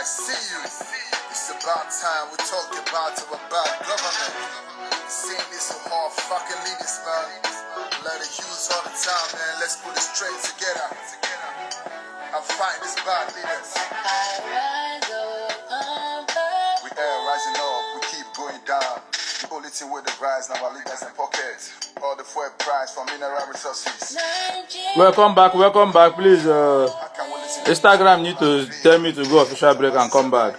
see you. It's about time we talk about government. Saying this so hard, fucking leaders, man. Let it use all the time, man. Let's put it straight together. And fight this bad leaders. We are rising up, we keep going down. The only thing with the rise now, our leaders in pockets. All the fuel price for mineral resources. Welcome back, please. Instagram need to tell me to go official break and come back.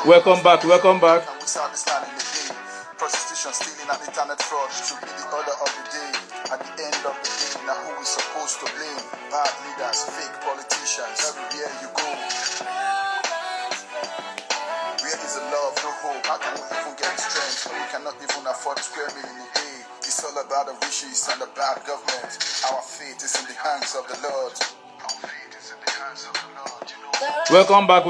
Welcome back. Prostitution, stealing, and internet fraud should be the order of the day. At the end of the day, now who is supposed to blame? Bad leaders, fake politicians, everywhere you go. Where is the love, no hope? How can we even get strength when we cannot even afford a square meal in a day? It's all about the riches and the bad government. Our fate is in the hands of the Lord. Welcome back.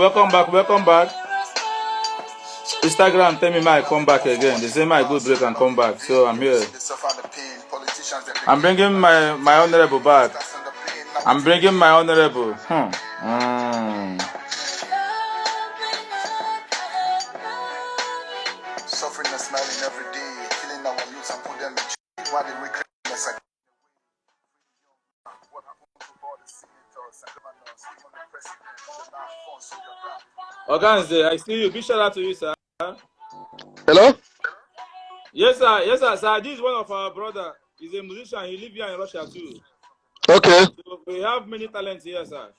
Instagram tell me I come back again. They say my good break and come back. So I'm here. I'm bringing my honorable back. I'm bringing my honorable. Suffering and smiling every day, killing our youth and put them in jail. Why did we create this again? What happened to all the senators and governors, even the president, the last funds of your ground? Oganze, I see you. Big shout out to you, sir. Hello? Yes, sir. Sir, this is one of our brother. He's a musician. He lives here in Russia too. Okay. So we have many talents here, sir.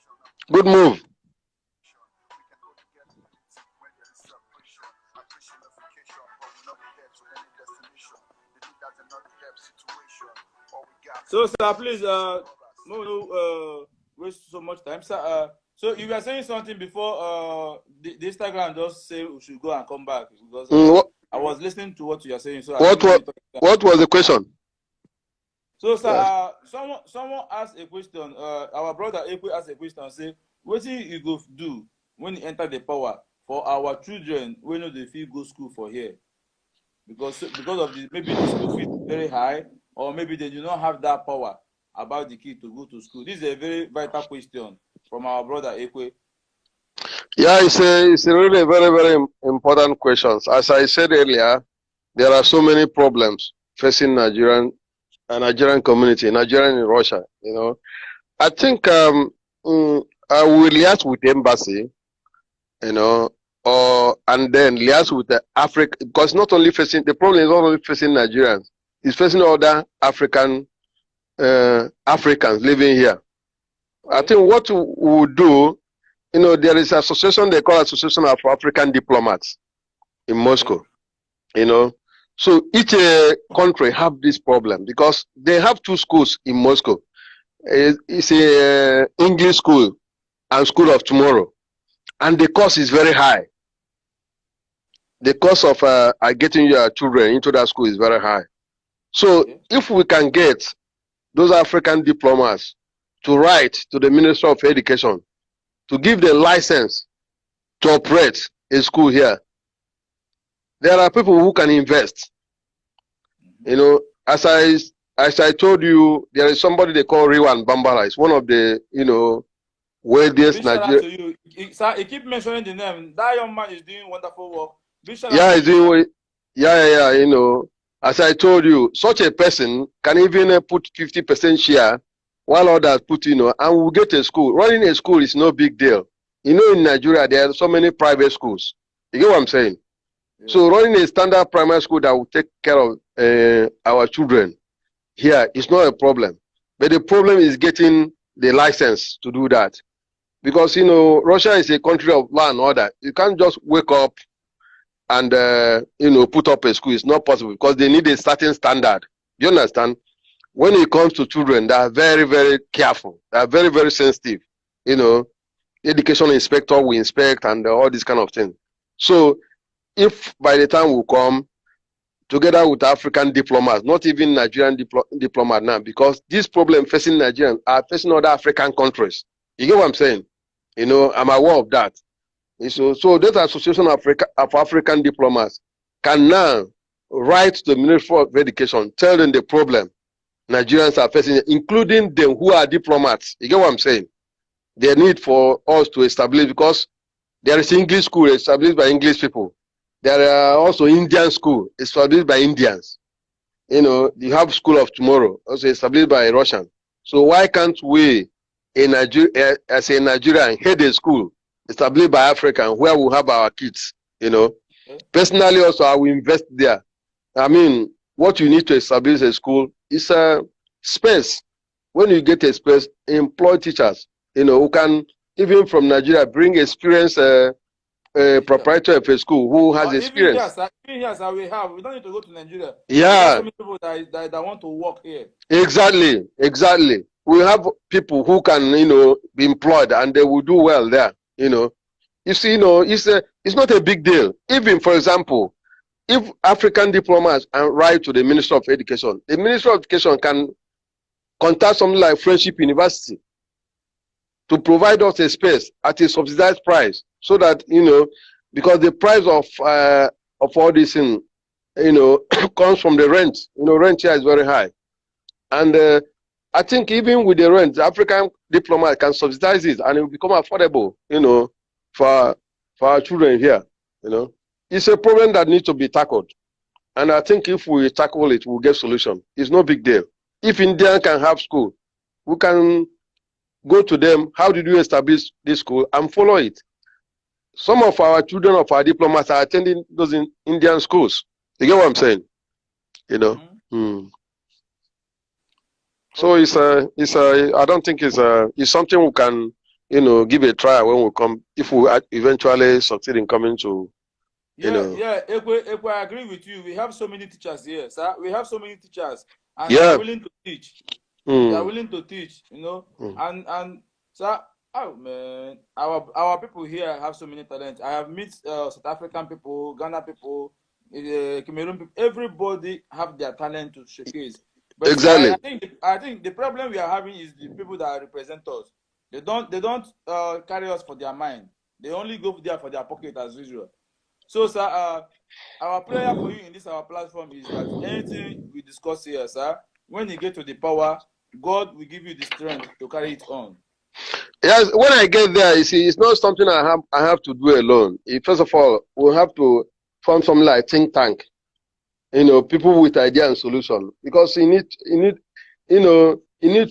Good move. So, sir, please, no waste so much time, sir. So you were saying something before the Instagram just say we should go and come back because I was listening to what you are saying. So what was the question? So, sir, someone asked a question. Our brother Ekwe asked a question. Say, what you go do when you enter the power for our children when they feel go school for here? Because of the maybe the school fee is very high, or maybe they do not have that power about the kid to go to school. This is a very vital question from our brother Ekwe. Yeah, it's a really very, very important question. As I said earlier, there are so many problems facing Nigerian community, Nigerian in Russia. You know, I think I will liaise with the embassy, you know, and then liaise with the Africa, because the problem is not only facing Nigerians, it's facing other Africans living here. I think what we will do, you know, there is an association they call Association of African Diplomats in Moscow, you know. So each country have this problem because they have two schools in Moscow. It's a English school and School of Tomorrow, and the cost is very high. The cost of getting your children into that school is very high. So if we can get those African diplomats to write to the Minister of Education to give the license to operate a school here, there are people who can invest. You know, as I told you, there is somebody they call Riwan Bambara. It's one of the, you know, wealthiest Nigerian. Sir, you keep mentioning the name. That young man is doing wonderful work. Yeah, he's doing. Yeah. You know, as I told you, such a person can even put 50% share, while others put, you know, and we'll get a school. Running a school is no big deal. You know, in Nigeria, there are so many private schools. You get what I'm saying? Yeah. So running a standard primary school that will take care of our children here is not a problem. But the problem is getting the license to do that. Because, you know, Russia is a country of law and order. You can't just wake up and, you know, put up a school. It's not possible because they need a certain standard. Do you understand? When it comes to children, they are very, very careful. They are very, very sensitive. You know, education inspector will inspect and all this kind of thing. So if by the time we come together with African diplomats, not even Nigerian diplomat now, because this problem facing Nigerians are facing other African countries. You get what I'm saying? You know, I'm aware of that. So that Association of African Diplomats can now write to the Ministry of Education, tell them the problem. Nigerians are facing, including them who are diplomats. You get what I'm saying? The need for us to establish, because there is English school established by English people. There are also Indian school established by Indians. You know, you have School of Tomorrow, also established by a Russian. So why can't we, as a Nigerian, head a school established by African where we have our kids? You know, personally also I will invest there. I mean, what you need to establish a school is a space. When you get a space, employ teachers, you know, who can, even from Nigeria, bring experience, proprietor of a school who has experience. Even here, sir, we don't need to go to Nigeria. Yeah. There are so many people that want to work here. Exactly, exactly. We have people who can, you know, be employed and they will do well there, you know. You see, you know, it's not a big deal. Even, for example, if African diplomats write to the Minister of Education, the Minister of Education can contact something like Friendship University to provide us a space at a subsidized price, so that, you know, because the price of all this thing, you know, comes from the rent. You know, rent here is very high. And I think even with the rent, the African diplomat can subsidize it and it will become affordable, you know, for our children here, you know. It's a problem that needs to be tackled. And I think if we tackle it, we'll get solution. It's no big deal. If India can have school, we can go to them. How did you establish this school? And follow it. Some of our children of our diplomats are attending those Indian schools. You get what I'm saying? You know. Mm-hmm. So I don't think it's something we can, you know, give a try when we come, if we eventually succeed in coming to, you know. Yeah, Ekwe, I agree with you. We have so many teachers here, sir. We have so many teachers, and they are willing to teach. They are willing to teach, you know. And sir, oh man, our people here have so many talents. I have met South African people, Ghana people, Cameroon people. Everybody have their talent to showcase. But exactly. I think the problem we are having is the people that represent us. They don't carry us for their mind. They only go there for their pocket as usual. So, sir, our prayer for you in this our platform is that anything we discuss here, sir, when you get to the power, God will give you the strength to carry it on. Yes, when I get there, you see, it's not something I have to do alone. First of all, we'll have to form something like think tank. You know, people with idea and solution, because you need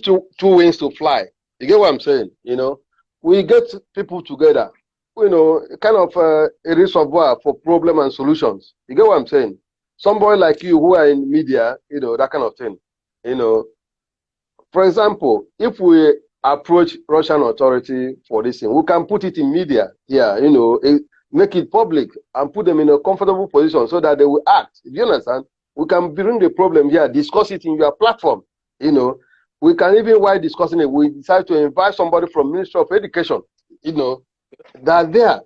two wings to fly. You get what I'm saying? You know, we get people together, you know, kind of a reservoir for problem and solutions. You get what I'm saying? Somebody like you who are in media, you know, that kind of thing. You know, for example, if we approach Russian authority for this thing, we can put it in media here, you know, make it public and put them in a comfortable position so that they will act. Do you understand? We can bring the problem here, discuss it in your platform. You know, we can even, while discussing it, we decide to invite somebody from Ministry of Education, you know, that there.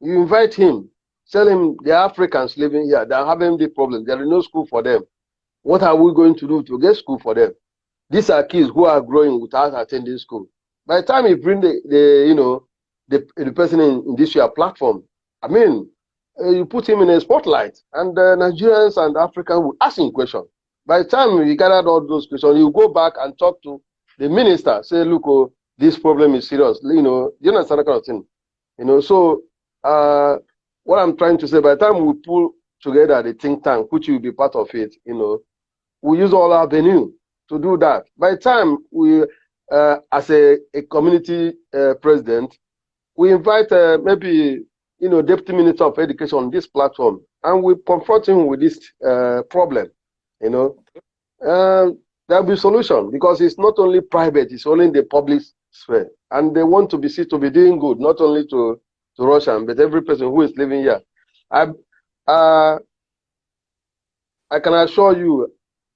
You invite him, tell him the Africans living here, they're having the problem. There is no school for them. What are we going to do to get school for them? These are kids who are growing without attending school. By the time you bring the person in this your platform, I mean, you put him in a spotlight, and Nigerians and Africans will ask him questions. By the time you gathered all those questions, you go back and talk to the minister, say, look, oh, this problem is serious. You know, you understand that kind of thing. You know, so what I'm trying to say, by the time we pull together the think tank, which will be part of it, you know, we use all our venue to do that. By the time we, as a community president, we invite maybe, you know, Deputy Minister of Education on this platform, and we confront him with this problem, you know. There'll be solution, because it's not only private, it's only in the public sphere. And they want to be seen to be doing good, not only to Russian, but every person who is living here. I can assure you,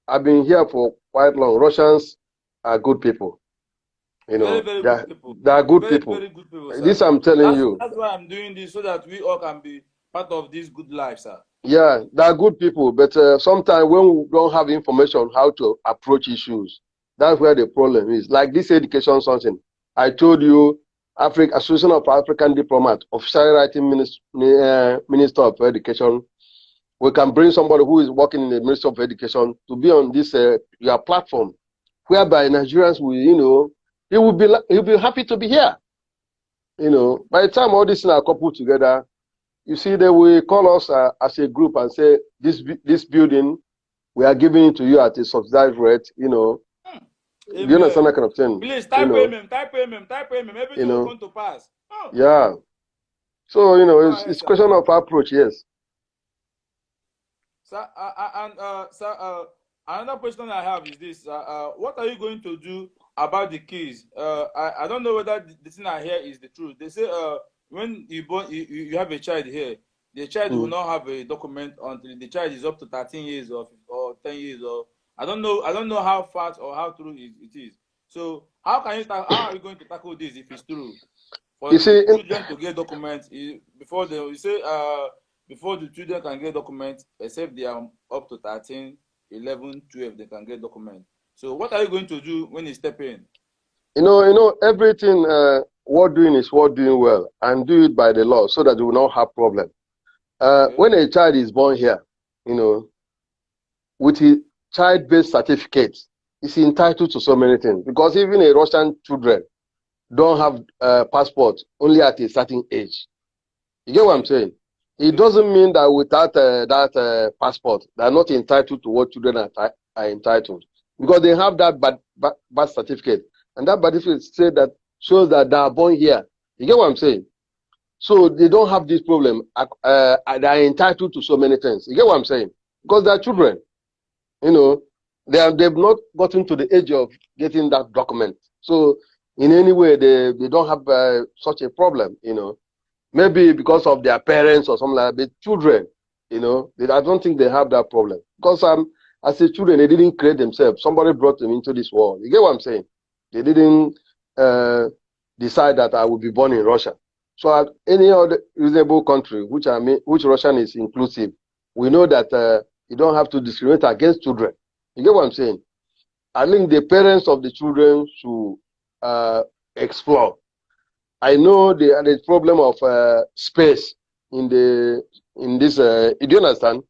I've been here for quite long. Russians are good people. You know, very good people. They are good people. Very good people, sir. This I'm telling you. That's why I'm doing this, so that we all can be part of this good life, sir. Yeah, they are good people, but sometimes when we don't have information how to approach issues, that's where the problem is. Like this education something. I told you, Association of African Diplomats, officially writing Minister of Education. We can bring somebody who is working in the Ministry of Education to be on this your platform whereby Nigerians will, he'll be happy to be here. By the time all these things are coupled together, you see, they will call us as a group and say, this building, we are giving it to you at a subsidized rate, Do you understand that kind of thing? Please type payment. Everything will come to pass. Yeah. So, it's a question of approach, yes. Sir, another question I have is this. What are you going to do about the keys? I don't know whether the thing I hear is the truth. They say when you have a child here, the child will not have a document until the child is up to 13 years or 10 years or I don't know how fast or how true it is. So how are you going to tackle this if it's true? For the children to get documents before the children can get documents, except they are up to 13, 11, 12, they can get documents. So what are you going to do when you step in? Everything worth doing is worth doing well, and do it by the law so that you will not have problem. When a child is born here, with his child-based certificate, is entitled to so many things. Because even a Russian children don't have passport only at a certain age. You get what I'm saying? It doesn't mean that without that passport, they are not entitled to what children are entitled. Because they have that birth certificate. And that birth certificate shows that they are born here. You get what I'm saying? So they don't have this problem. They are entitled to so many things. You get what I'm saying? Because they are children. They've not gotten to the age of getting that document. So in any way, they don't have such a problem, Maybe because of their parents or something like that, but children, I don't think they have that problem. Because as a children, they didn't create themselves. Somebody brought them into this world. You get what I'm saying? They didn't decide that I will be born in Russia. So at any other reasonable country, which Russian is inclusive, we know that you don't have to discriminate against children. You get what I'm saying? I think the parents of the children should explore. I know the problem of space in this. Do you understand?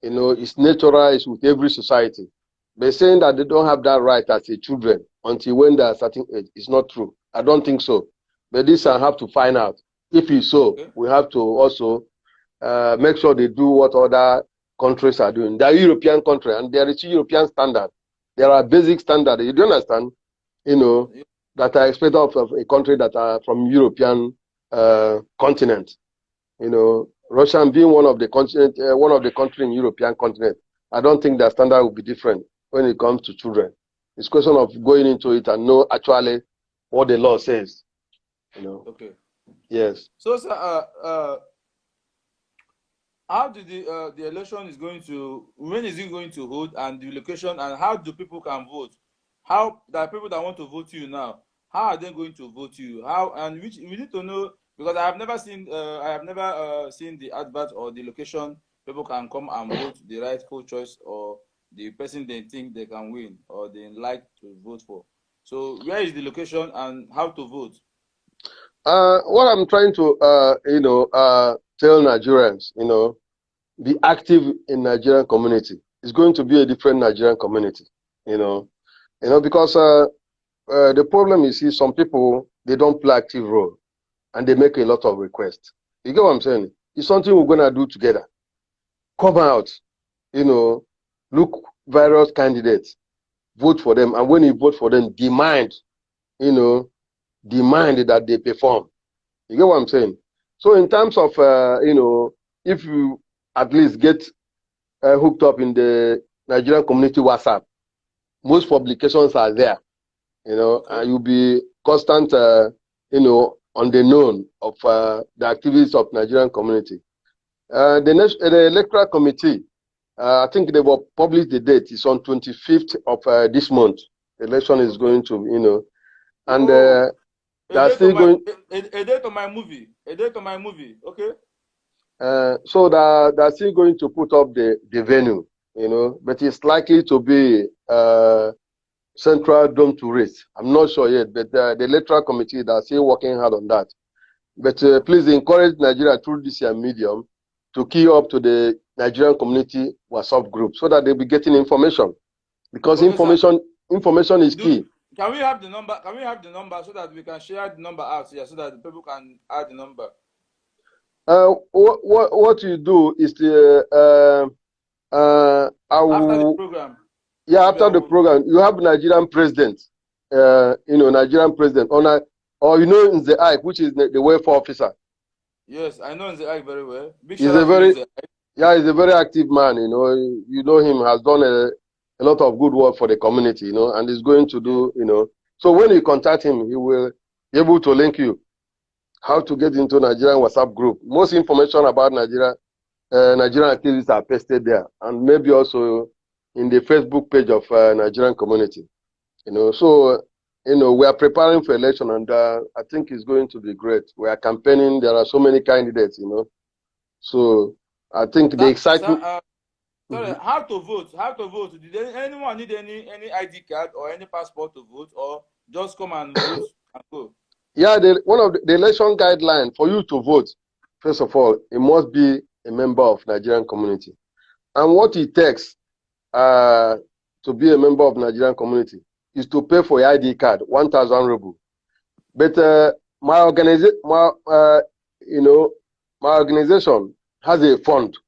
It's natural. It's with every society. But saying that they don't have that right as a children until when they are certain age is not true. I don't think so. But this I have to find out. If it's so, we have to also make sure they do what other countries are doing. They are European country, and there is European standard. There are basic standards. You do understand? That are expected of a country that are from European continent. Russia being one of the country in European continent, I don't think the standard will be different when it comes to children. It's a question of going into it and know actually what the law says. Okay. Yes. So, sir, how do the election is going to? When is it going to hold, and the location, and how do people can vote? How the people that want to vote you now, how are they going to vote you? How and which we need to know, because I have never seen the advert or the location. People can come and vote the rightful choice or the person they think they can win or they like to vote for. So where is the location and how to vote? What I'm trying to tell Nigerians, be active in Nigerian community. It's going to be a different Nigerian community, because the problem is, some people, they don't play active role and they make a lot of requests. You get what I'm saying? It's something we're going to do together. Come out, look various candidates, vote for them. And when you vote for them, demand that they perform. You get what I'm saying? So in terms of, if you at least get hooked up in the Nigerian community WhatsApp, most publications are there, and you'll be constant, on the known of the activities of Nigerian community. The electoral committee, I think they will publish the date. It's on 25th of this month. The election is going to, and they're still going. A date on my movie. A date on my movie. Okay. So they're still going to put up the venue, but it's likely to be Central Dome to race. I'm not sure yet, but the electoral committee, they're still working hard on that. But please encourage Nigeria through this year medium to key up to the Nigerian community WhatsApp group so that they'll be getting information. Because information Information is key. Can we have the number? Can we have the number so that we can share the number out here so that the people can add the number? What you do is After the program. Yeah, after the program, you have Nigerian president. Nigerian president or in the IC, which is the welfare officer. Yes, I know in the IC very well. He's a very active man. You know him, has done a lot of good work for the community. And is going to do. So when you contact him, he will be able to link you how to get into Nigerian WhatsApp group. Most information about Nigerian activities are pasted there, and maybe also in the Facebook page of Nigerian community. So we are preparing for election, and I think it's going to be great. We are campaigning. There are so many candidates. So I think the excitement. Sorry, how to vote? How to vote? Did anyone need any ID card or any passport to vote, or just come and vote and go? Yeah, one of the election guidelines for you to vote, first of all, it must be a member of Nigerian community. And what it takes to be a member of Nigerian community is to pay for your ID card, 1,000 ruble. But my organization has a fund.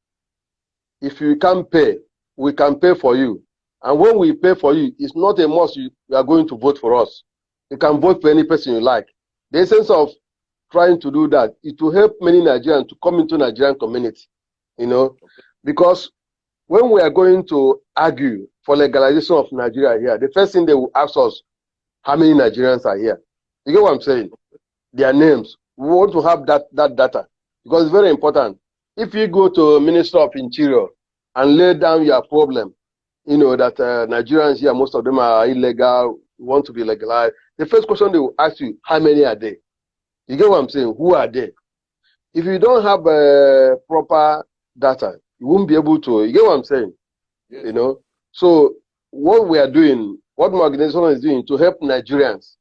If you can't pay, we can pay for you. And when we pay for you, it's not a must you are going to vote for us. You can vote for any person you like. The essence of trying to do that is to help many Nigerians to come into Nigerian community, because when we are going to argue for legalization of Nigeria here, the first thing they will ask us, how many Nigerians are here? You get what I'm saying? Their names. We want to have that data because it's very important. If you go to Minister of Interior and lay down your problem, that Nigerians here, most of them are illegal, want to be legalized, the first question they will ask you, how many are there? You get what I'm saying? Who are they? If you don't have proper data, you won't be able to. You get what I'm saying? Yes. So what we are doing, what my organization is doing to help Nigerians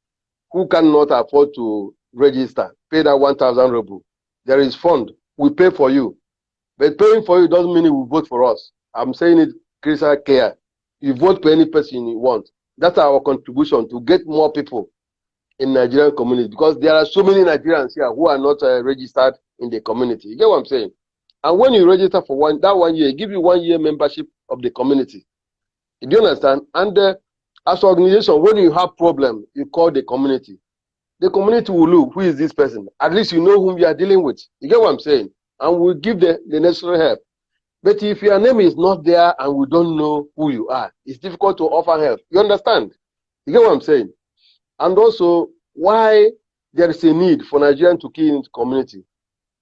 who cannot afford to register, pay that 1,000 ruble. There is fund. We pay for you. But paying for you doesn't mean you will vote for us. I'm saying it crystal clear. You vote for any person you want. That's our contribution to get more people in Nigerian community, because there are so many Nigerians here who are not registered in the community. You get what I'm saying? And when you register for that 1 year, it gives you 1 year membership of the community. Do you understand? And as an organization, when you have problem, you call the community. The community will look, who is this person? At least you know whom you are dealing with. You get what I'm saying? And we'll give the necessary help. But if your name is not there and we don't know who you are, it's difficult to offer help. You understand? You get what I'm saying? And also, why there is a need for Nigerians to key into community,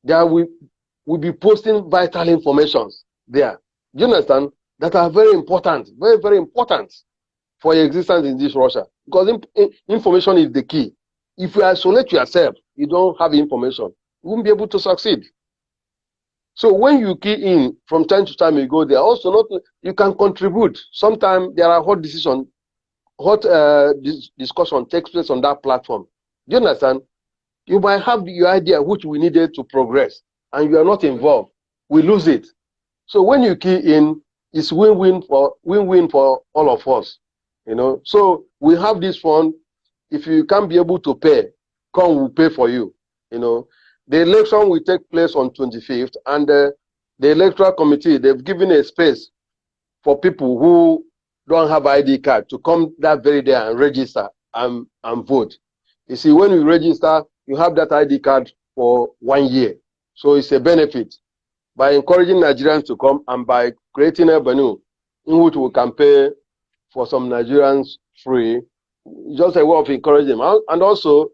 there will be posting vital informations there. Do you understand? That are very important, very, very important for your existence in this Russia. Because information is the key. If you isolate yourself, you don't have information, you won't be able to succeed. So when you key in, from time to time you go there, also you can contribute. Sometimes there are hot decisions, discussion takes place on that platform. Do you understand? You might have your idea which we needed to progress, and you are not involved. We lose it. So when you key in, it's win-win for all of us. So we have this fund. If you can't be able to pay, come, we'll pay for you. The election will take place on 25th, and the electoral committee, they've given a space for people who don't have ID card to come that very day and register and vote. You see, when you register, you have that ID card for 1 year. So it's a benefit. By encouraging Nigerians to come and by creating a venue in which we can pay for some Nigerians free, just a way of encouraging them. And also,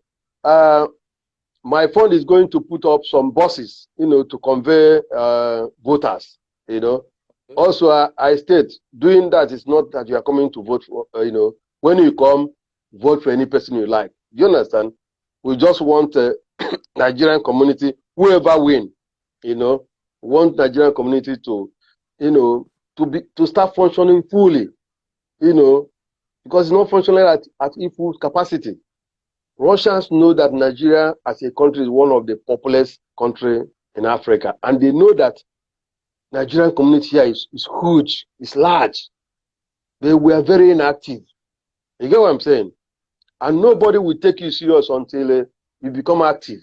my fund is going to put up some buses, to convey voters, Also, I state, doing that is not that you are coming to vote for, when you come, vote for any person you like. Do you understand? We just want Nigerian community, whoever win, want Nigerian community to, to start functioning fully, because it's not functioning at its full capacity. Russians know that Nigeria as a country is one of the populous countries in Africa, and they know that Nigerian community here is huge, it's large. They were very inactive. You get what I'm saying? And nobody will take you serious until you become active.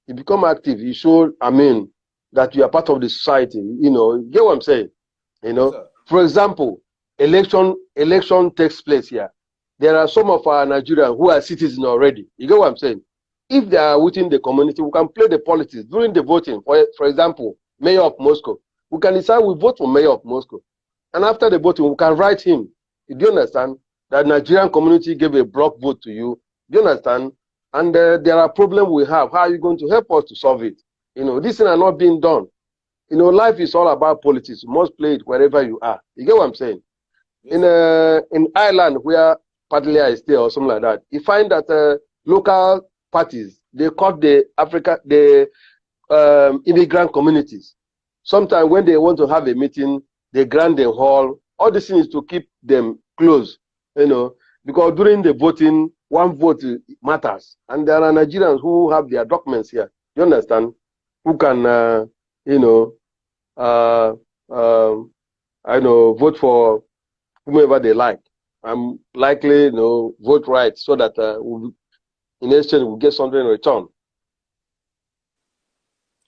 You become active. You show, I mean, that you are part of the society. You get what I'm saying? Yes, sir. For example, election takes place here. There are some of our Nigerians who are citizens already. You get what I'm saying? If they are within the community, we can play the politics during the voting. For example, mayor of Moscow. We can decide we vote for mayor of Moscow. And after the voting, we can write him. Do you understand? That Nigerian community gave a block vote to you. Do you understand? And there are problems we have. How are you going to help us to solve it? These things are not being done. Life is all about politics. You must play it wherever you are. You get what I'm saying? Yes, In Ireland, where partly I stay or something like that, you find that local parties, they cut the immigrant communities. Sometimes when they want to have a meeting, they grant the hall. All this thing is to keep them close, because during the voting, one vote matters. And there are Nigerians who have their documents here. You understand? Who can, vote for whomever they like. I'm likely, vote right so that in exchange we'll get something in return.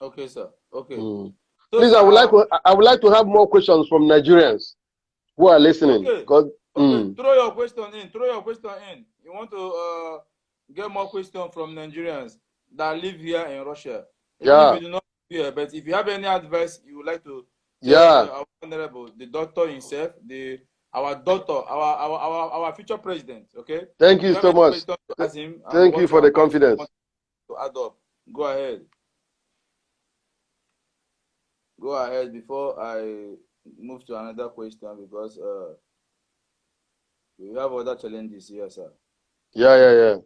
Okay, sir. Okay. So, So, please, sir, I would like to have more questions from Nigerians who are listening. okay. Because, Okay. Throw your question in. Throw your question in. You want to get more questions from Nigerians that live here in Russia. Even if you do not live here, but if you have any advice you would like to tell our honorable, the doctor himself, our doctor, our future president. Okay. Thank you so much. To ask him Thank you for the confidence. To add up. Go ahead. Go ahead before I move to another question, because we have other challenges here, sir. Yeah.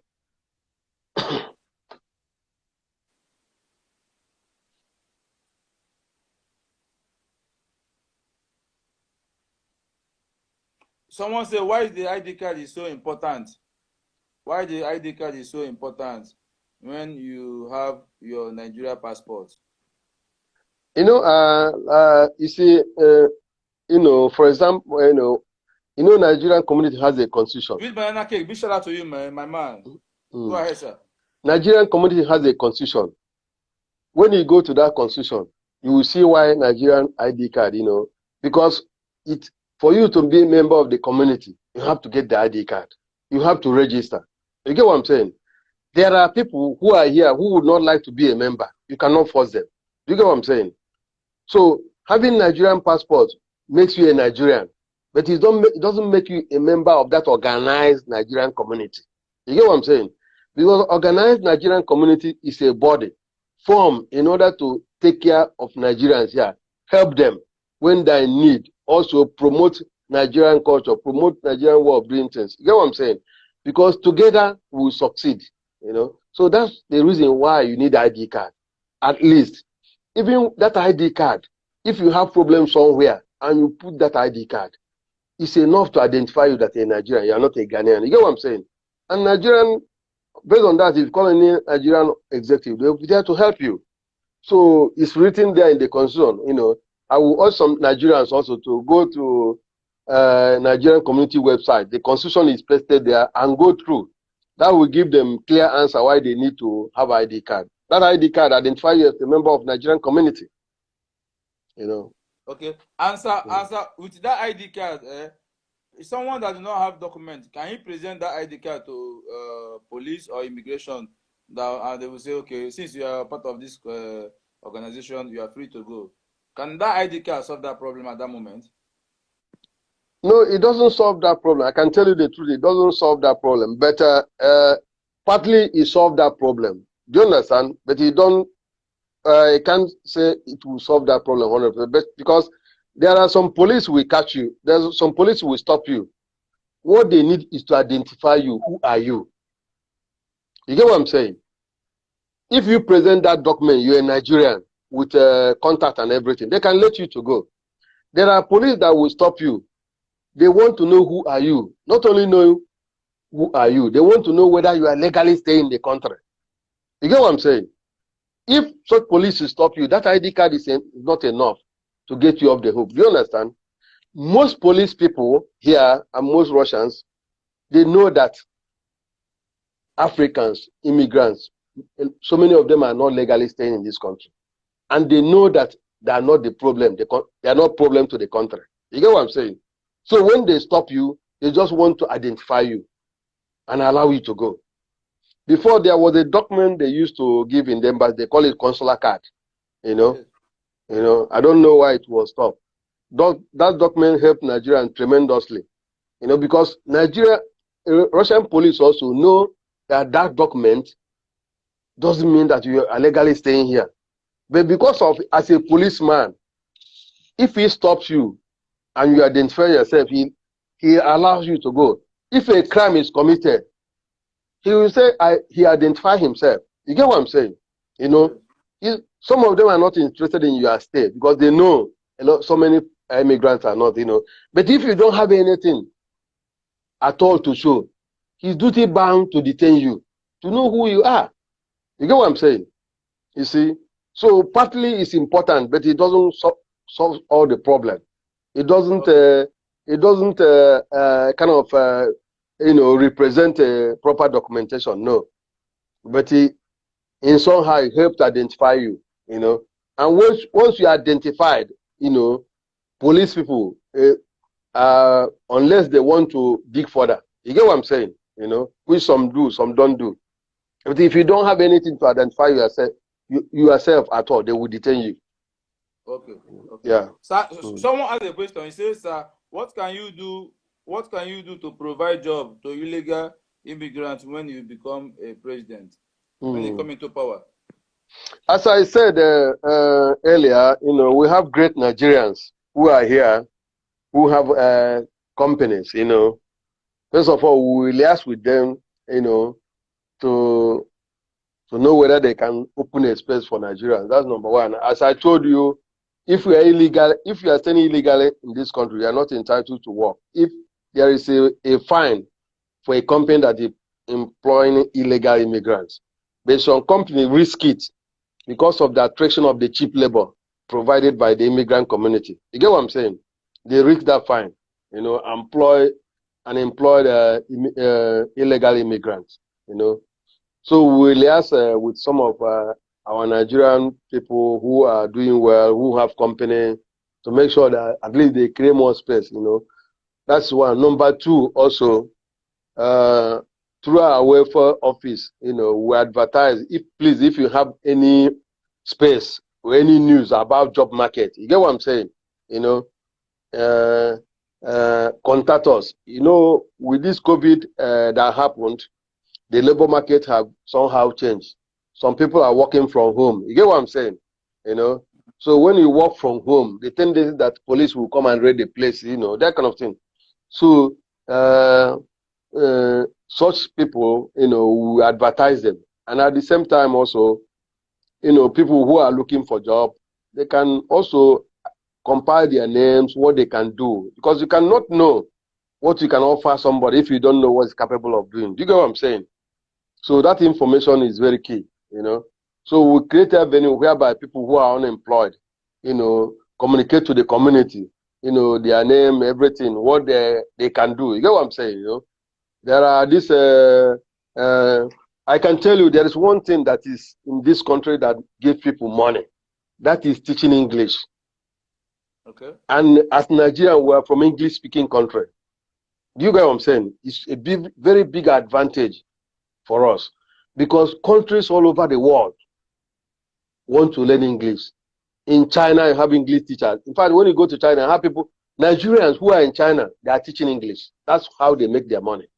Someone say, why the ID card is so important? Why the ID card is so important when you have your Nigeria passport? You see, for example, Nigerian community has a constitution. With banana cake, big shout out to you, my man. Go ahead, sir. Nigerian community has a constitution. When you go to that constitution, you will see why Nigerian ID card, because for you to be a member of the community, you have to get the ID card. You have to register. You get what I'm saying? There are people who are here who would not like to be a member. You cannot force them. You get what I'm saying? So having Nigerian passport makes you a Nigerian, but it doesn't make you a member of that organized Nigerian community. You get what I'm saying? Because organized Nigerian community is a body formed in order to take care of Nigerians here, help them when they're in need, also promote Nigerian culture, promote Nigerian way of doing things. You get what I'm saying? Because together we will succeed, So that's the reason why you need ID card. At least, even that ID card, if you have problems somewhere and you put that ID card, it's enough to identify you that you're a Nigerian, you're not a Ghanaian. You get what I'm saying? And Nigerian, based on that, if you call any Nigerian executive, they'll be there to help you. So it's written there in the constitution. I will urge some Nigerians also to go to Nigerian community website. The constitution is pasted there and go through. That will give them clear answer why they need to have ID card. That ID card identifies you as a member of Nigerian community. Okay. Answer with that ID card. Someone that does not have document, can he present that ID card to police or immigration? That they will say, okay, since you are part of this organization, you are free to go. Can that ID card solve that problem at that moment? No, it doesn't solve that problem. I can tell you the truth. It doesn't solve that problem. But partly it solved that problem. Do you understand? But you don't. I can't say it will solve that problem 100%. But because there are some police will catch you. There's some police will stop you. What they need is to identify you. Who are you? You get what I'm saying? If you present that document, you're a Nigerian with contact and everything, they can let you to go. There are police that will stop you. They want to know who are you. Not only know who are you, they want to know whether you are legally staying in the country. You get what I'm saying? If such police will stop you, that ID card is not enough to get you off the hook. Do you understand? Most police people here and most Russians, They know that Africans, immigrants, so many of them are not legally staying in this country. And they know that they are not the problem. They are not problem to the country. You get what I'm saying? So when they stop you, they just want to identify you and allow you to go. Before, there was a document they used to give in them, but they call it consular card. You know, I don't know why it was stopped. That document helped Nigerians tremendously. Because Russian police also know that document doesn't mean that you are legally staying here. But because of, as a policeman, if he stops you and you identify yourself, he allows you to go. If a crime is committed, he will say he identify himself. You get what I'm saying? Some of them are not interested in your stay because they know so many immigrants are not. But if you don't have anything at all to show, he's duty bound to detain you, to know who you are. You get what I'm saying? You see? So partly it's important, but it doesn't solve all the problem. It doesn't represent a proper documentation, no. But in somehow it helps identify you, And once you are identified, police people, unless they want to dig further, you get what I'm saying? Which some do, some don't do. But if you don't have anything to identify yourself at all, they will detain you. Okay. Yeah. Someone asked a question. He says, what can you do to provide job to illegal immigrants when you become a president, when you come into power? As I said earlier, we have great Nigerians who are here, who have companies, First of all, we will liaise with them, to know whether they can open a space for Nigerians. That's number one. As I told you, if you are staying illegally in this country, you are not entitled to work. If there is a fine for a company that is employing illegal immigrants, but some company risk it because of the attraction of the cheap labor provided by the immigrant community. You get what I'm saying? They risk that fine, employ unemployed illegal immigrants, So we liaise with some of our Nigerian people who are doing well, who have company, to make sure that at least they create more space, That's one. Number two, also, through our welfare office, we advertise, if you have any space or any news about job market, you get what I'm saying? Contact us. With this COVID that happened, the labor market have somehow changed. Some people are working from home. You get what I'm saying? So when you work from home, the tendency that police will come and raid the place, that kind of thing. So such people, we advertise them. And at the same time also, people who are looking for job, they can also compile their names, what they can do. Because you cannot know what you can offer somebody if you don't know what he's capable of doing. Do you get what I'm saying? So that information is very key, So we create a venue whereby people who are unemployed, communicate to the community, their name, everything, what they can do. You get what I'm saying? There are this, I can tell you there is one thing that is in this country that gives people money. That is teaching English. Okay. And as Nigerian, we are from English-speaking country. Do you get what I'm saying? It's a very big advantage for us because countries all over the world want to learn English. In China, you have English teachers. In fact, when you go to China, you have people, Nigerians who are in China, they are teaching English. That's how they make their money.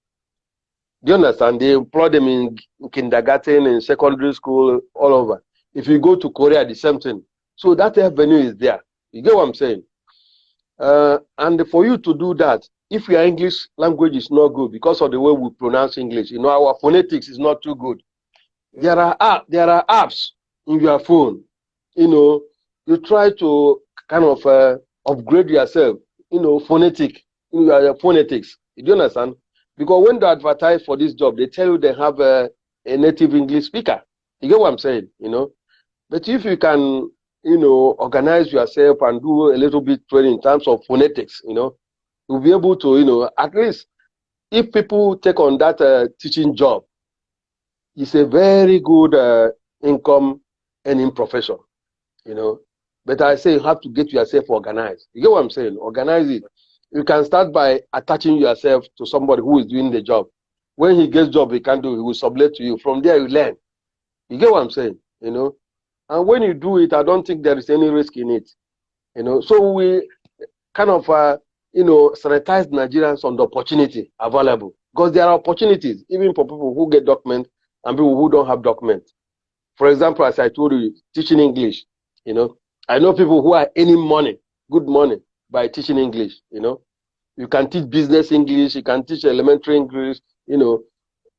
Do you understand? They employ them in kindergarten, in secondary school, all over. If you go to Korea, the same thing. So that avenue is there. You get what I'm saying? And for you to do that, if your English language is not good because of the way we pronounce English, our phonetics is not too good. There are apps in your phone. You try to kind of upgrade yourself. Phonetics. Do you understand? Because when they advertise for this job, they tell you they have a native English speaker. You get what I'm saying? But if you can, organize yourself and do a little bit training in terms of phonetics, you'll be able to, at least if people take on that teaching job, it's a very good income earning profession, you know. But I say you have to get yourself organized. You get what I'm saying? Organize it. You can start by attaching yourself to somebody who is doing the job. When he gets job he can do, he will sublet to you. From there you learn. You get what I'm saying? You know. And when you do it, I don't think there is any risk in it. You know. So we kind of sanitize Nigerians on the opportunity available. Because there are opportunities, even for people who get documents and people who don't have documents. For example, as I told you, teaching English, you know. I know people who are earning money, good money, by teaching English, you know. You can teach business English, you can teach elementary English, you know.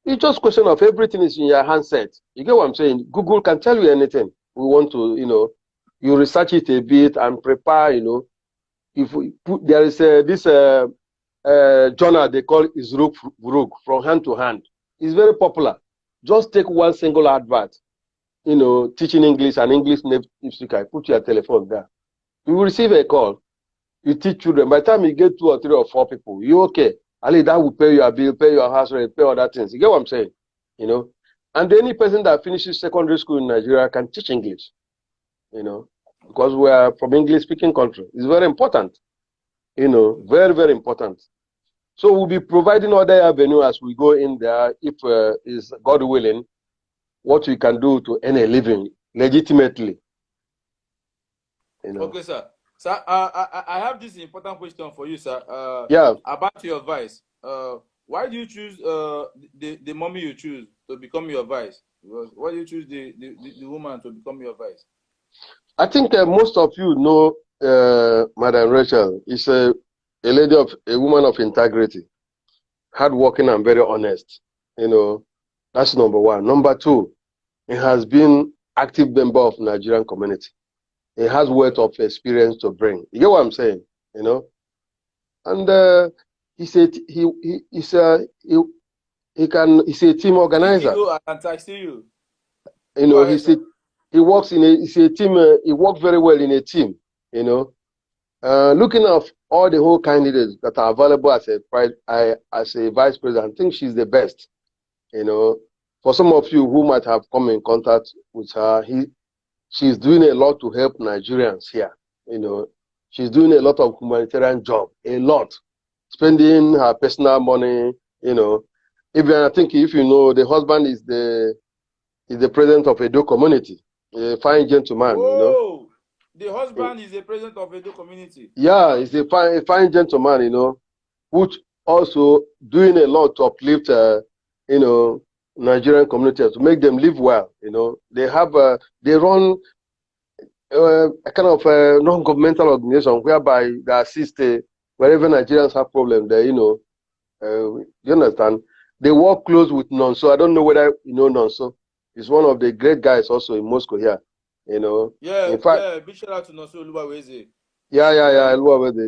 It's just a question of everything is in your handset. You get what I'm saying? Google can tell you anything. We want to, you know, you research it a bit and prepare, you know. If we put, there is this journal they call Izruk Vuruk, from hand to hand. It's very popular. Just take one single advert, you know, teaching English and English native speaker. Put your telephone there. You will receive a call. You teach children. By the time you get 2 or 3 or 4 people, you okay. Ali, that will pay your bill, pay your house rent, pay other things. You get what I'm saying? You know? And any person that finishes secondary school in Nigeria can teach English. You know? Because we are from English speaking country. It's very important. You know, very, very important. So we'll be providing other avenue as we go in there, if is God willing, what we can do to earn a living legitimately. You know. Okay, sir. Sir, I have this important question for you, sir. Yeah. About your vice. Why do you choose the mommy you choose to become your vice? Why do you choose the woman to become your vice? I think most of you know Madam Rachel is a woman of integrity, hardworking and very honest. You know, that's number one. Number two, he has been active member of Nigerian community. He has wealth of experience to bring. You get what I'm saying? You know, and he said he's a team organizer. You know, he works in a team. He works very well in a team. You know, looking at all the whole candidates that are available as a vice president, I think she's the best. You know, for some of you who might have come in contact with her, she's doing a lot to help Nigerians here. You know, she's doing a lot of humanitarian job, a lot, spending her personal money. You know, even I think if you know, the husband is the president of Edo community, a fine gentleman. Whoa. You know, the husband is the president of Edo community. Yeah, he's a fine gentleman. You know, which also doing a lot to uplift, you know, Nigerian communities to make them live well. You know, they run a kind of non-governmental organization whereby they assist wherever Nigerians have problems. They, you know, you understand? They work close with Nonso. I don't know whether you know Nonso. He's one of the great guys also in Moscow here. You know. Yeah. In fact, big shout out to Nonso Oluwaweze. Yeah.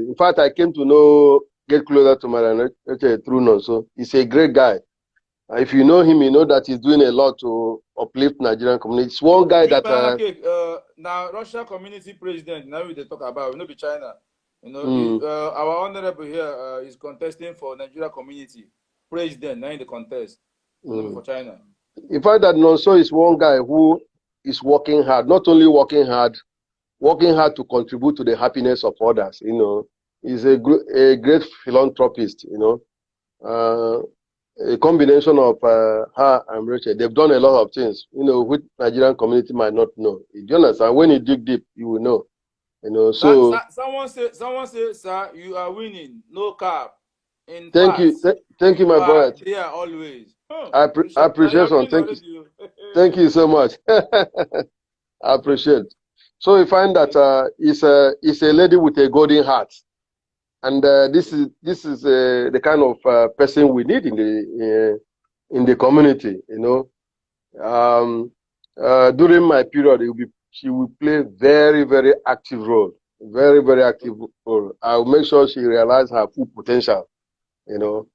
In fact, I came to get closer to Madam through Nonso. He's a great guy. If you know him, you know that he's doing a lot to uplift Nigerian community. It's one guy that now Russia community president. Now we talk about not be China. You know, our honorable here is contesting for Nigeria community president. Now in the contest, for China. In fact, that Nonso is one guy who is working hard. Not only working hard to contribute to the happiness of others. You know, he's a great philanthropist. You know. A combination of her and Rachel, they've done a lot of things, you know, which Nigerian community might not know. You understand? When you dig deep, you will know. You know, so someone say, sir, you are winning. No cap. Thank you, my brother. Yeah, always. I appreciate it. Thank you so much. I appreciate. So we find that it's a lady with a golden heart. And this is the kind of person we need in the community, you know. During my period, she will play very, very active role, very, very active role. I'll make sure she realizes her full potential, you know,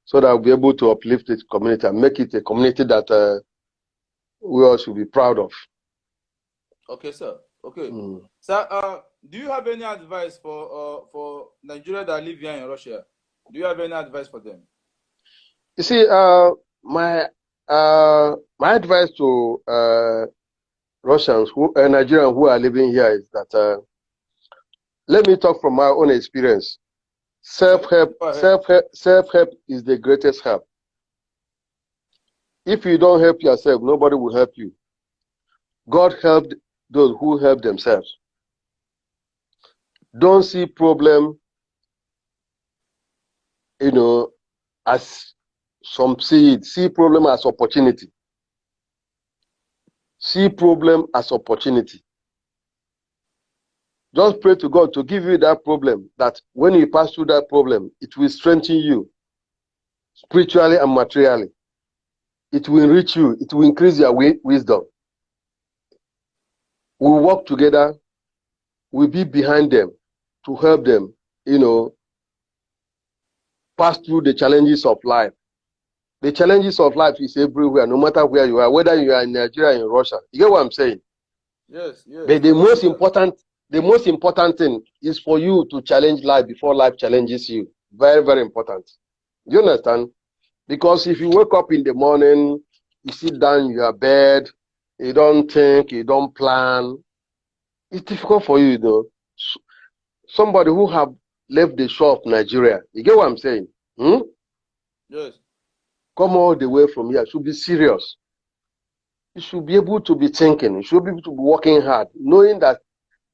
so that I'll be able to uplift this community and make it a community that we all should be proud of. Okay, sir. Okay, sir. Do you have any advice for Nigeria that live here in Russia? Do you have any advice for them? You see, my advice to Russians Nigerians who are living here is that let me talk from my own experience. Self-help is the greatest help. If you don't help yourself, nobody will help you. God helped those who help themselves. Don't see problem, as some see it. See problem as opportunity. See problem as opportunity. Just pray to God to give you that problem, that when you pass through that problem, it will strengthen you spiritually and materially. It will enrich you. It will increase your wisdom. We'll work together. We'll be behind them to help them, pass through the challenges of life. The challenges of life is everywhere, no matter where you are, whether you are in Nigeria or in Russia. You get what I'm saying? Yes, yes. But the most important thing is for you to challenge life before life challenges you. Very, very important. Do you understand? Because if you wake up in the morning, you sit down in your bed, you don't think, you don't plan, it's difficult for you, Somebody who have left the shore of Nigeria, you get what I'm saying? Yes. Come all the way from here, should be serious. You should be able to be thinking, you should be able to be working hard, knowing that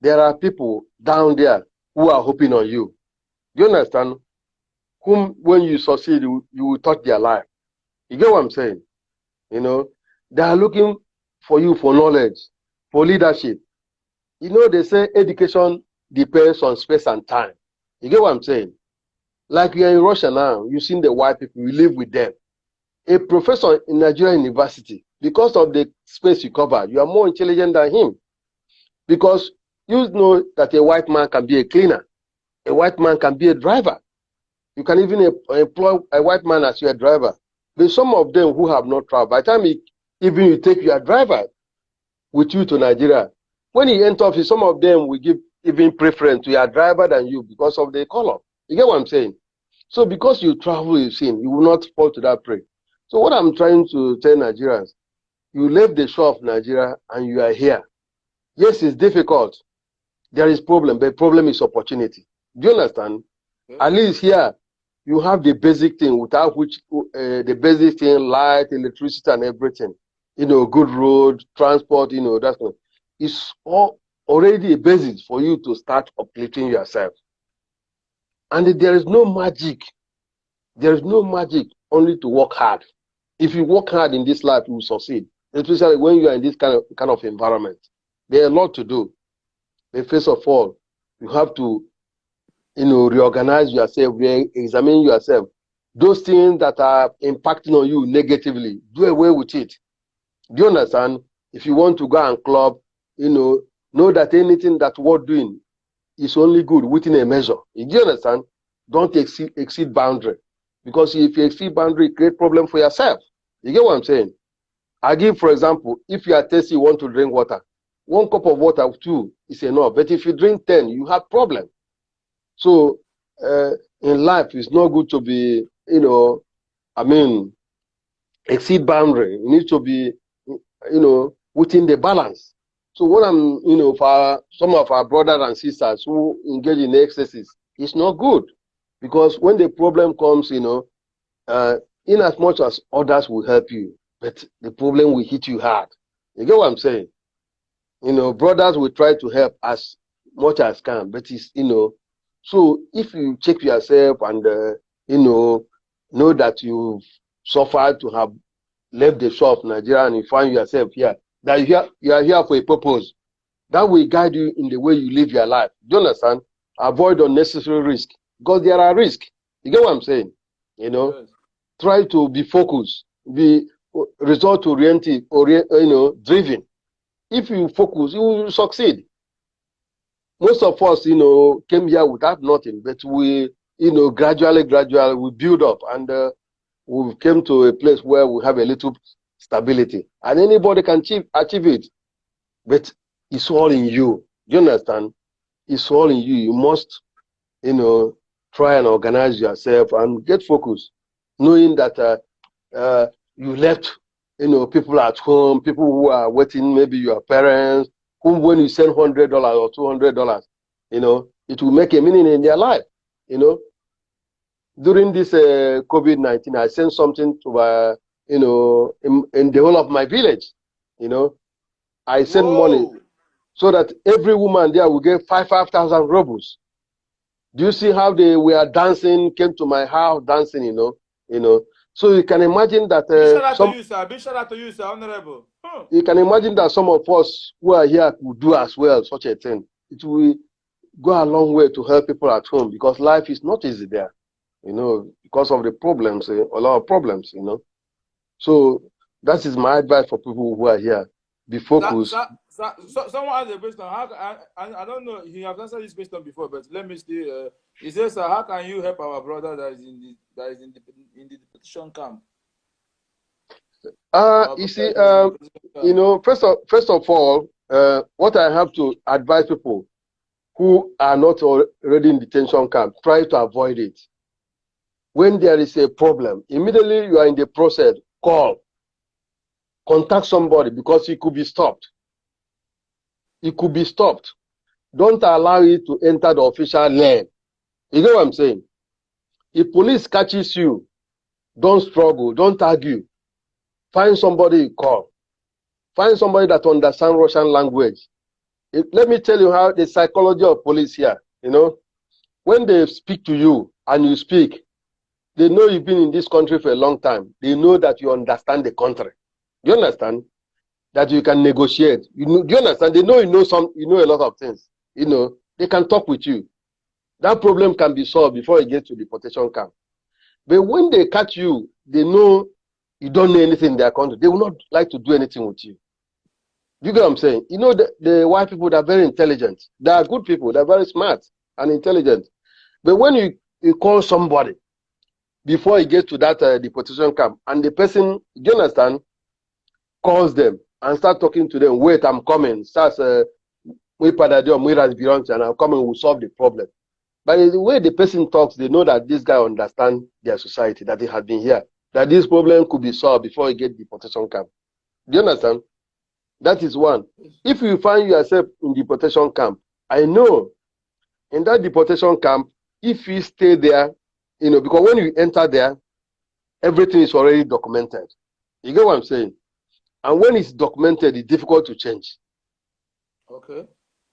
there are people down there who are hoping on you. Do you understand? Whom, when you succeed, you will touch their life. You get what I'm saying? They are looking for you for knowledge, for leadership. They say education depends on space and time. You get what I'm saying? Like you're in Russia now, you've seen the white people, you live with them. A professor in Nigerian university, because of the space you cover, you are more intelligent than him. Because you know that a white man can be a cleaner. A white man can be a driver. You can even employ a white man as your driver. But some of them who have not traveled, by the time even you take your driver with you to Nigeria, when he enter office, some of them will give even preference to your driver than you because of the color. You get what I'm saying? So because you travel, you've seen, you will not fall to that prey. So what I'm trying to tell Nigerians, you left the shore of Nigeria and you are here. Yes, it's difficult. There is problem, but problem is opportunity. Do you understand? Okay. At least here, you have the basic thing, without which the basic thing, light, electricity, and everything. Good road, transport, that's one. It's all already a basis for you to start uplifting yourself. And there is no magic. There is no magic, only to work hard. If you work hard in this life, you will succeed. Especially when you are in this kind of environment. There are a lot to do. But first of all, you have to reorganize yourself, re-examine yourself. Those things that are impacting on you negatively, do away with it. Do you understand? If you want to go and club, know that anything that we're doing is only good within a measure. Do you understand? Don't exceed boundary. Because if you exceed boundary, it create problem for yourself. You get what I'm saying? I give, for example, if you are thirsty, you want to drink water. 1 cup of water, 2 is enough. But if you drink 10, you have problem. So in life, it's not good to be, exceed boundary. You need to be, within the balance. So what I'm, for some of our brothers and sisters who engage in excesses, it's not good. Because when the problem comes, in as much as others will help you, but the problem will hit you hard. You get what I'm saying? Brothers will try to help as much as can, but it's, so if you check yourself and, know that you've suffered to have left the shore of Nigeria and you find yourself here, that you are here for a purpose, that will guide you in the way you live your life. Do you understand? Avoid unnecessary risk, because there are risks. You get what I'm saying? Yes. Try to be focused, be result-oriented, driven. If you focus, you will succeed. Most of us, came here without nothing, but we, gradually, we build up, and we came to a place where we have a little stability. And anybody can achieve it, but it's all in you. Do you understand? It's all in you. You must, try and organize yourself and get focused, knowing that you left, people at home, people who are waiting, maybe your parents, whom when you send $100 or $200, it will make a meaning in their life. During this COVID-19, I sent something to in the whole of my village. I sent money so that every woman there will get 5,000 rubles. Do you see how they were dancing, came to my house dancing, So you can imagine that Big shout out to you, sir, Honorable. You can imagine that some of us who are here could do as well such a thing. It will go a long way to help people at home, because life is not easy there, because of the problems, a lot of problems, So that is my advice for people who are here. Be focused. Someone asked a question. I don't know. He has answered this question before, but let me still. He says, "How can you help our brother that is in the petition camp?" You see, first of all, what I have to advise people who are not already in detention camp, try to avoid it. When there is a problem, immediately you are in the process, contact somebody, because it could be stopped. It could be stopped. Don't allow it to enter the official lane. You get what I'm saying? If police catches you, don't struggle, don't argue. Find somebody you call. Find somebody that understands Russian language. Let me tell you how the psychology of police here, when they speak to you and you speak, they know you've been in this country for a long time. They know that you understand the country. Do you understand? That you can negotiate. Do you understand? They know you know a lot of things. They can talk with you. That problem can be solved before you get to the deportation camp. But when they catch you, they know you don't know anything in their country. They will not like to do anything with you. You get what I'm saying? The white people, they're very intelligent. They are good people. They're very smart and intelligent. But when you call somebody before you get to that deportation camp, and the person, do you understand, calls them and start talking to them, wait, I'm coming. Starts, and I'm coming, we'll solve the problem. By the way the person talks, they know that this guy understands their society, that he has been here, that this problem could be solved before you get deportation camp. Do you understand? That is one. If you find yourself in deportation camp, I know in that deportation camp, if you stay there, because when you enter there, everything is already documented. You get what I'm saying? And when it's documented, it's difficult to change. Okay.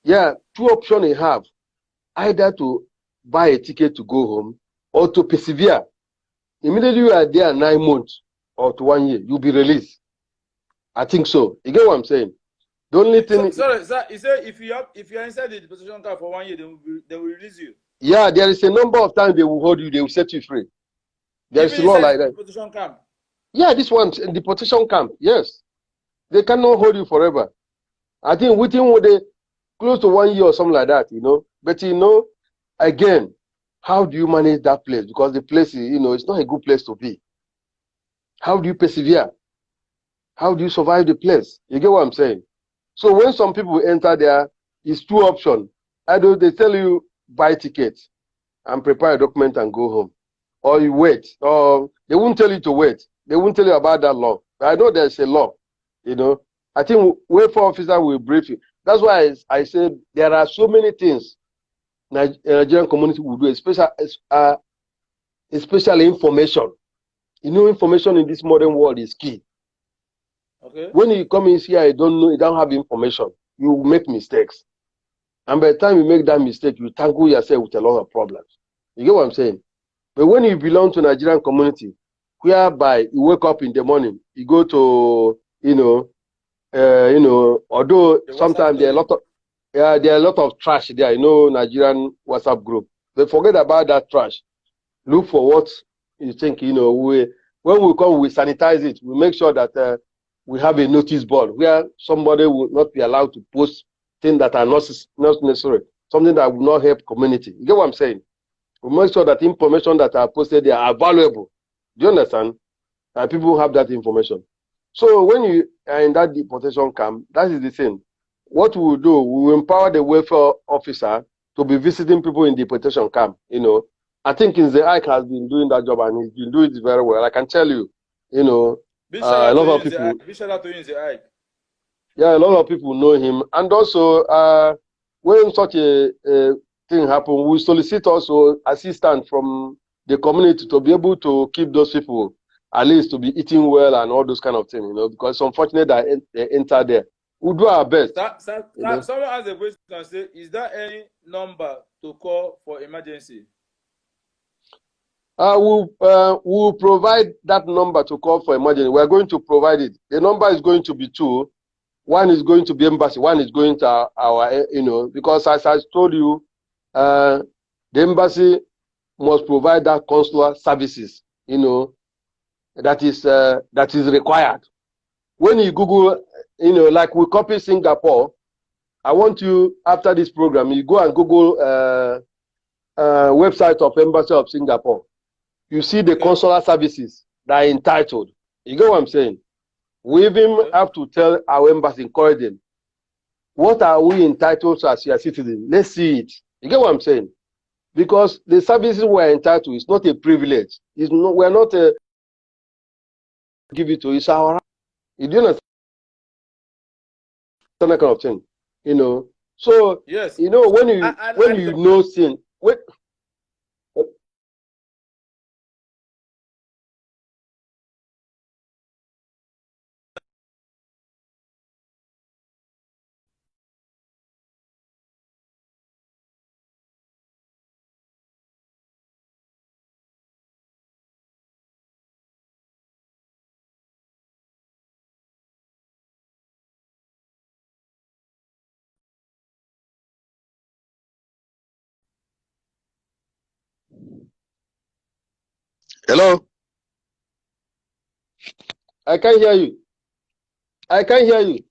Yeah, two options you have. Either to buy a ticket to go home or to persevere. Immediately you are there 9 months or to 1 year, you'll be released. I think so. You get what I'm saying? The only thing. Sorry, sir. He said if you are inside the deportation camp for 1 year, they will release you. Yeah, there is a number of times they will hold you, they will set you free. There is a law like that. Deportation camp. Yeah, this one's in deportation camp. Yes, they cannot hold you forever. I think within close to 1 year or something like that, But again, how do you manage that place? Because the place is, it's not a good place to be. How do you persevere? How do you survive the place? You get what I'm saying? So when some people enter there, it's two options. Either they tell you buy tickets and prepare a document and go home, or you wait, or they won't tell you to wait. They won't tell you about that law. I know there's a law, I think welfare officer will brief you. That's why I said there are so many things Nigerian community will do, especially information. Information in this modern world is key. Okay. When you come in here, you don't have information, you make mistakes. And by the time you make that mistake, you tangle yourself with a lot of problems. You get what I'm saying? But when you belong to Nigerian community, whereby you wake up in the morning, you go to, although sometimes there are a lot of trash there, Nigerian WhatsApp group. But forget about that trash. Look for what you think, when we come, we sanitize it. We make sure that we have a notice board where somebody will not be allowed to post things that are not necessary, something that will not help community. You get what I'm saying? We make sure that information that are posted there are valuable. Do you understand? And people have that information. So when you are in that deportation camp, that is the thing. What we will do, we will empower the welfare officer to be visiting people in deportation camp, I think the Ike has been doing that job and he's been doing it very well. I can tell you, you know, Big shout a out to lot you, of people. Big shout out to you, Ike. Yeah, a lot of people know him. And also, when such a thing happen, we solicit also assistance from the community to be able to keep those people, at least to be eating well and all those kind of things, you know, because it's unfortunate that they enter there. We'll do our best. You know? Someone asked a question and say, is there any number to call for emergency? We'll provide that number to call for emergency. We're going to provide it. The number is going to be 2. One is going to be embassy. One is going to our, you know, because as I told you, the embassy must provide that consular services, you know, that is required. When you Google, you know, like we copy Singapore, I want you, after this program, you go and Google website of Embassy of Singapore. You see the consular services that are entitled. You get what I'm saying? We even have to tell our embassy, encourage them. What are we entitled to as your citizens? Let's see it. You get what I'm saying? Because the services we're entitled to is not a privilege. It's not, we're not give it to. It's our right. You do understand that kind of thing, you know. So yes, you know when you know sin. When, hello, I can't hear you. I can't hear you.